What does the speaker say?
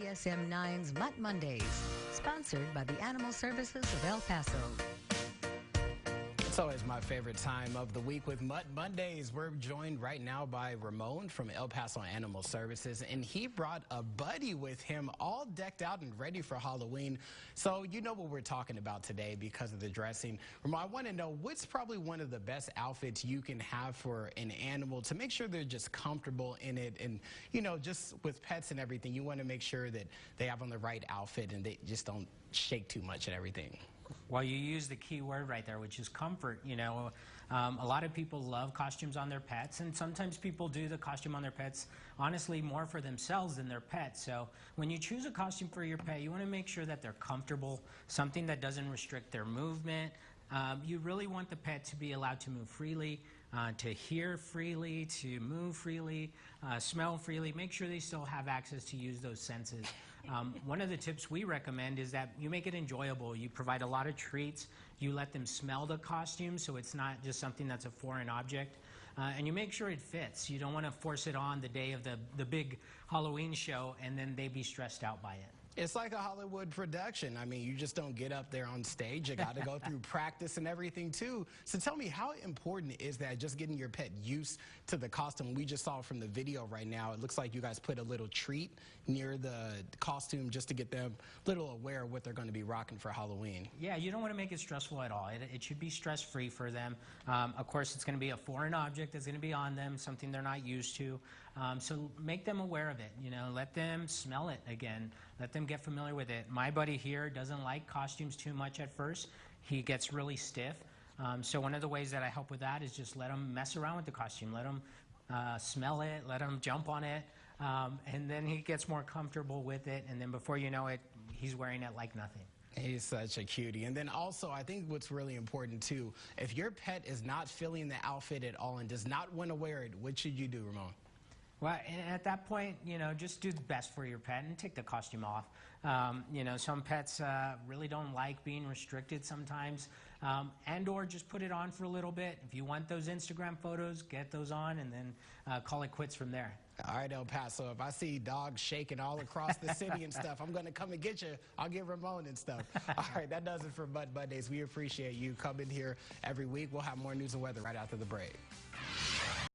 KSM 9's Mutt Mondays, sponsored by the Animal Services of El Paso. It's always my favorite time of the week with Mutt Mondays. We're joined right now by Ramon from El Paso Animal Services, and he brought a buddy with him all decked out and ready for Halloween. So you know what we're talking about today because of the dressing. Ramon, I want to know what's probably one of the best outfits you can have for an animal to make sure they're just comfortable in it. And, you know, just with pets and everything, you want to make sure that they have on the right outfit and they just don't shake too much and everything. Well, you use the key word right there, which is comfort. You know, a lot of people love costumes on their pets, and sometimes people do the costume on their pets, honestly, more for themselves than their pets. So when you choose a costume for your pet, you want to make sure that they're comfortable, something that doesn't restrict their movement. You really want the pet to be allowed to move freely, to hear freely, to move freely, smell freely. Make sure they still have access to use those senses. One of the tips we recommend is that you make it enjoyable. You provide a lot of treats. You let them smell the costume so it's not just something that's a foreign object. And you make sure it fits. You don't want to force it on the day of the big Halloween show and then they be stressed out by it. It's like a Hollywood production. I mean, you just don't get up there on stage. You got to go through practice and everything, too. So tell me, how important is that, just getting your pet used to the costume? We just saw from the video right now, it looks like you guys put a little treat near the costume just to get them a little aware of what they're going to be rocking for Halloween. Yeah, you don't want to make it stressful at all. It should be stress-free for them. Of course, it's going to be a foreign object that's going to be on them, something they're not used to. So make them aware of it. You know, let them smell it again. Let them get familiar with it. My buddy here doesn't like costumes too much at first. He gets really stiff. So one of the ways that I help with that is just let him mess around with the costume. Let him smell it. Let him jump on it. And then he gets more comfortable with it. And then before you know it, he's wearing it like nothing. He's such a cutie. And then also, I think what's really important, too, if your pet is not feeling the outfit at all and does not want to wear it, what should you do, Ramon? Well, at that point, you know, just do the best for your pet and take the costume off. You know, some pets really don't like being restricted sometimes, and or just put it on for a little bit. If you want those Instagram photos, get those on and then call it quits from there. All right, El Paso, if I see dogs shaking all across the city and stuff, I'm going to come and get you. I'll get Ramon and stuff. All right, that does it for Mutt Mondays. We appreciate you coming here every week. We'll have more news and weather right after the break.